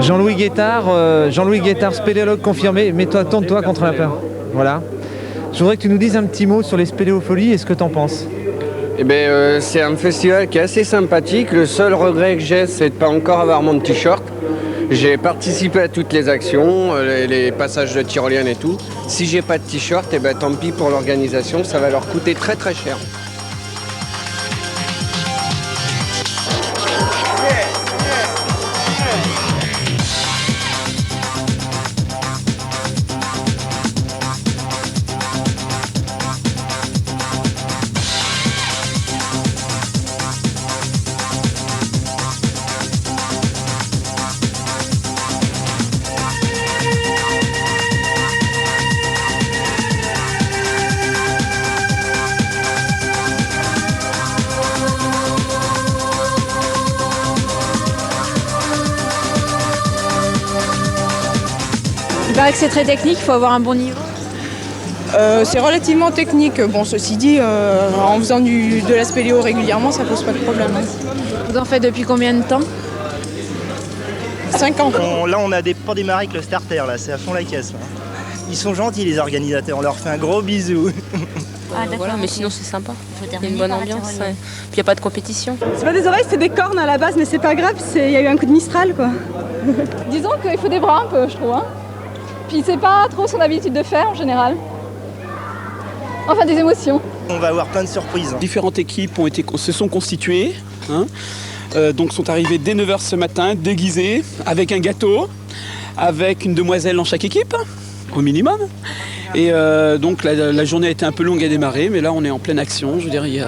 Jean-Louis Guettard, spéléologue confirmé. Mets-toi, tourne-toi contre la peur. Voilà. Je voudrais que tu nous dises un petit mot sur les spéléofolies et ce que tu en penses. Eh bien, c'est un festival qui est assez sympathique. Le seul regret que j'ai, c'est de ne pas encore avoir mon t-shirt. J'ai participé à toutes les actions, les passages de tyrolienne et tout. Si j'ai pas de t-shirt, eh ben, tant pis pour l'organisation, ça va leur coûter très très cher. Il paraît que c'est très technique, il faut avoir un bon niveau. C'est relativement technique. Bon, ceci dit, en faisant de la spéléo régulièrement, ça pose pas de problème. Vous en faites depuis combien de temps? 5 ans. Là, on a pas démarré avec le starter, là, c'est à fond la caisse. Là. Ils sont gentils, les organisateurs, on leur fait un gros bisou. Voilà, mais sinon c'est sympa. Il y a une bonne ambiance, puis il n'y a pas de compétition. C'est pas des oreilles, c'est des cornes à la base, mais c'est pas grave, il y a eu un coup de Mistral, quoi. Disons qu'il faut des bras un peu, je trouve. Hein. Puis c'est pas trop son habitude de faire en général. Enfin, des émotions. On va avoir plein de surprises. Différentes équipes se sont constituées, donc sont arrivées dès 9h ce matin, déguisées, avec un gâteau, avec une demoiselle dans chaque équipe, au minimum. Et donc la journée a été un peu longue à démarrer, mais là on est en pleine action. Je veux dire, il y a,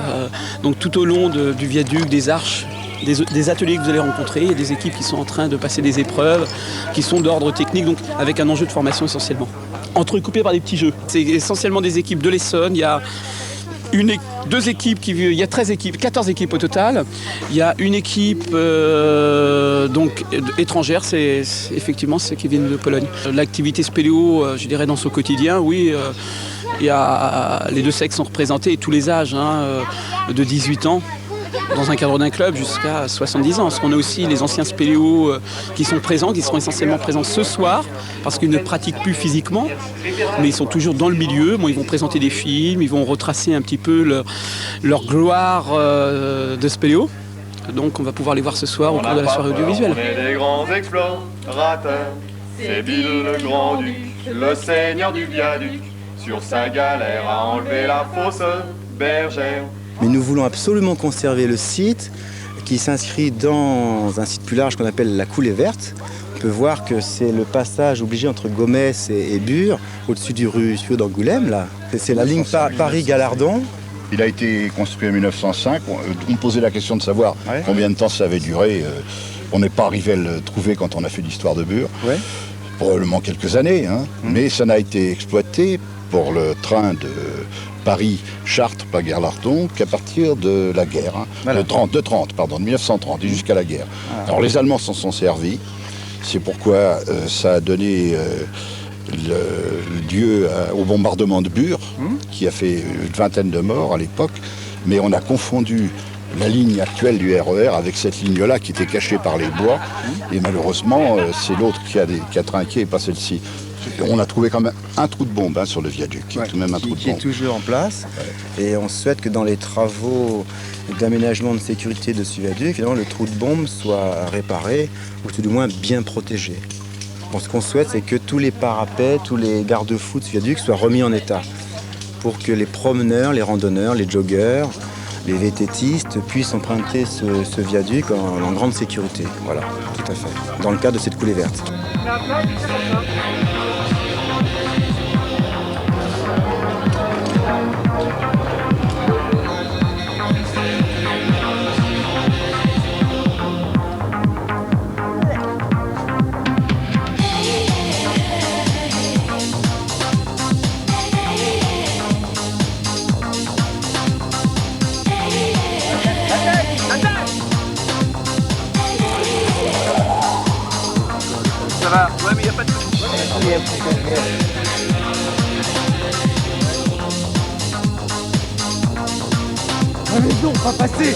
donc tout au long du viaduc, des arches, des ateliers que vous allez rencontrer, il y a des équipes qui sont en train de passer des épreuves, qui sont d'ordre technique, donc avec un enjeu de formation essentiellement. Entrecoupés par des petits jeux. C'est essentiellement des équipes de l'Essonne, il y a deux équipes, il y a 14 équipes au total. Il y a une équipe donc étrangère, c'est effectivement ceux qui viennent de Pologne. L'activité spéléo, je dirais dans son quotidien, oui, il y a, les deux sexes sont représentés et tous les âges, de 18 ans. Dans un cadre d'un club jusqu'à 70 ans. Parce qu'on a aussi les anciens spéléos qui sont présents, qui seront essentiellement présents ce soir, parce qu'ils ne pratiquent plus physiquement, mais ils sont toujours dans le milieu. Bon, ils vont présenter des films, ils vont retracer un petit peu leur gloire de spéléo. Donc on va pouvoir les voir ce soir au cours de la soirée audiovisuelle. On est des grands explorateurs, c'est Bill le Grand-Duc, le seigneur du viaduc, sur sa galère à enlever la fausse bergère. Mais nous voulons absolument conserver le site qui s'inscrit dans un site plus large qu'on appelle la Coulée Verte. On peut voir que c'est le passage obligé entre Gomès et Bure, au-dessus du rue d'Angoulême. Là. C'est la ligne Paris-Galardon. Il a été construit en 1905. On me posait la question de savoir combien de temps ça avait duré. On n'est pas arrivé à le trouver quand on a fait l'histoire de Bure. Ouais. Probablement quelques années, mais ça n'a été exploité pour le train de Paris-Chartres, pas Galardon, qu'à partir de la guerre, de 1930 et jusqu'à la guerre. Alors les Allemands s'en sont servis, c'est pourquoi ça a donné lieu au bombardement de Bure, qui a fait une vingtaine de morts à l'époque, mais on a confondu la ligne actuelle du RER avec cette ligne-là qui était cachée par les bois, et malheureusement c'est l'autre qui a trinqué et pas celle-ci. On a trouvé quand même un trou de bombe sur le viaduc, qui est toujours en place. Ouais. Et on souhaite que dans les travaux d'aménagement de sécurité de ce viaduc, le trou de bombe soit réparé, ou tout du moins bien protégé. Bon, ce qu'on souhaite, c'est que tous les parapets, tous les garde-fous de ce viaduc soient remis en état, pour que les promeneurs, les randonneurs, les joggeurs, les vététistes puissent emprunter ce viaduc en grande sécurité. Voilà, tout à fait, dans le cadre de cette coulée verte. Ça va, ouais, mais il n'y a pas de soucis. Allez donc, pas passer.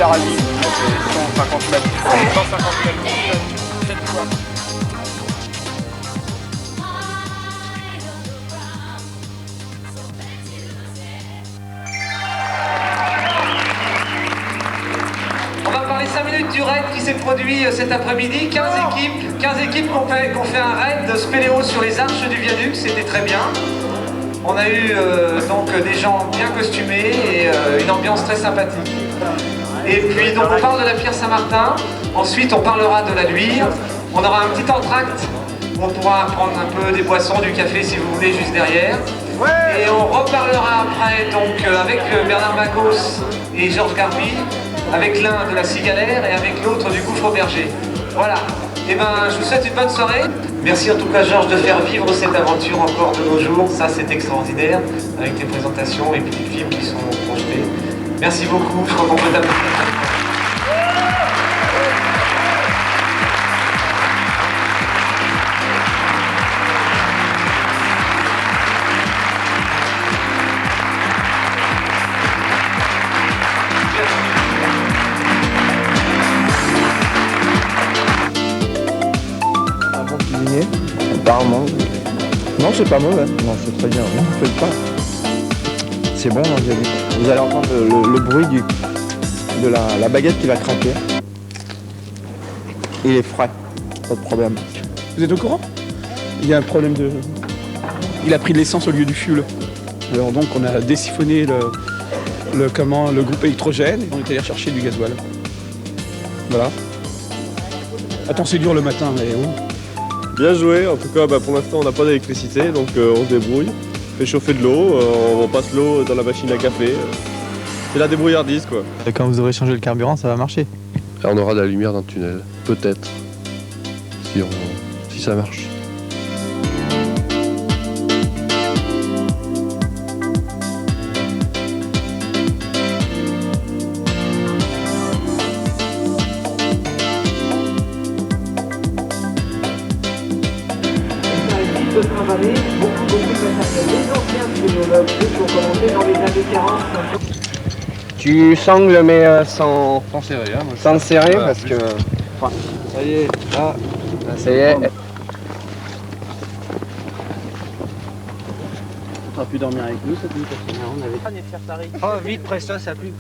la ravie. C'est 150 mètres. 150 mètres. 7 fois. On va parler 5 minutes du raid qui s'est produit cet après-midi. 15 équipes qui ont fait un raid de spéléo sur les arches du viaduc, c'était très bien. On a eu donc des gens bien costumés et une ambiance très sympathique. Et puis donc on parle de la pierre Saint-Martin, ensuite on parlera de la Luire, on aura un petit entracte où on pourra prendre un peu des boissons, du café si vous voulez juste derrière. Et on reparlera après donc avec Bernard Magos et Georges Garbi, avec l'un de la Cigalaire et avec l'autre du Gouffre Berger. Voilà. Et ben je vous souhaite une bonne soirée. Merci en tout cas Georges de faire vivre cette aventure encore de nos jours. Ça c'est extraordinaire avec tes présentations et puis les films qui sont projetés. Merci beaucoup. Je crois qu'on peut t'applaudir. Apparemment. Non, c'est pas mauvais. Non, c'est très bien. Non, faites pas. C'est bon, non, vous allez entendre le bruit de la baguette qui va craquer. Il est frais. Pas de problème. Vous êtes au courant? Il y a un problème de... Il a pris de l'essence au lieu du fuel. Alors donc on a désiphonné le groupe électrogène et on est allé chercher du gasoil. Voilà. Attends, c'est dur le matin, mais oh. Bien joué, en tout cas pour l'instant on n'a pas d'électricité donc on se débrouille. On fait chauffer de l'eau, on passe l'eau dans la machine à café. C'est la débrouillardise quoi. Et quand vous aurez changé le carburant, ça va marcher. Et on aura de la lumière dans le tunnel, peut-être, si ça marche. De travailler, beaucoup de matériel. Les anciens spéléologues, ceux qui ont commencé dans les années 40. Tu sangles mais sans serrer, hein, sans serrer voilà, parce que... Ça y est, là. Ça y est. On aura pu dormir avec nous cette nuit parce qu'on avait... Oh vite, presto, ça pue.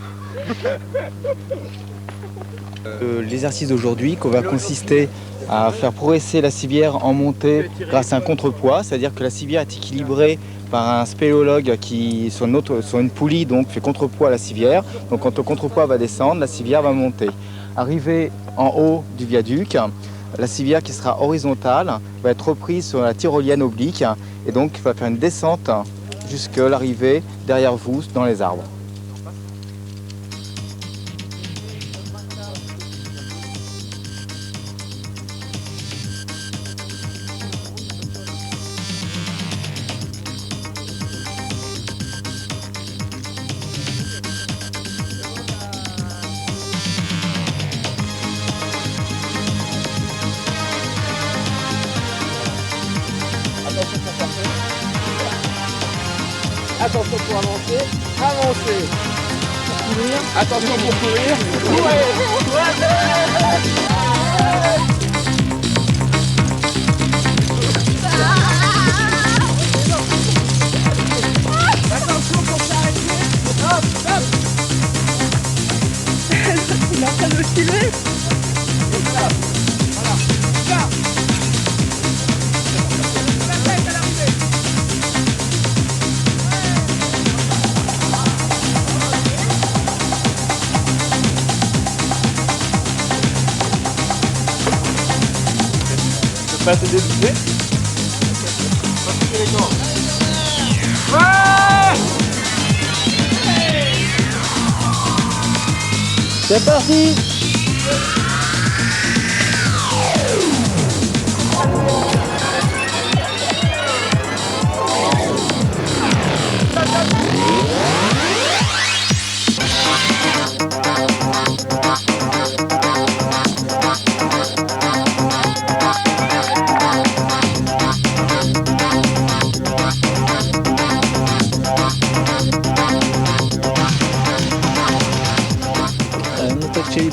L'exercice d'aujourd'hui qu'on va consister à faire progresser la civière en montée grâce à un contrepoids, c'est-à-dire que la civière est équilibrée par un spéléologue qui, sur une poulie, donc fait contrepoids à la civière. Donc quand le contrepoids va descendre, la civière va monter. Arrivé en haut du viaduc, la civière qui sera horizontale va être reprise sur la tyrolienne oblique et donc va faire une descente jusqu'à l'arrivée derrière vous dans les arbres. Attention pour avancer, avancer. Pour courir. Attention pour courir. Attention pour s'arrêter. Hop, hop. Il est en train de me filer. Voilà. Là. Pas assez débuté. C'est parti!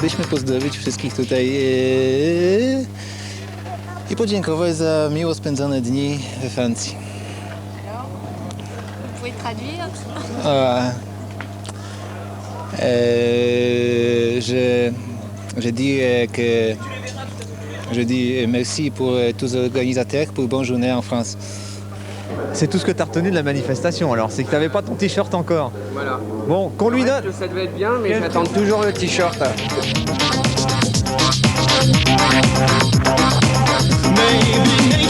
chcielibyśmy pozdrowić wszystkich tutaj i podziękować za miło spędzone dni we Francji. Vous pouvez traduire? Je dis merci pour tous les organisateurs pour bonne journée en France. C'est tout ce que tu as retenu de la manifestation alors, c'est que tu n'avais pas ton t-shirt encore. Voilà. Bon, qu'on lui donne. Ça devait être bien, mais j'attends toujours le t-shirt. Maybe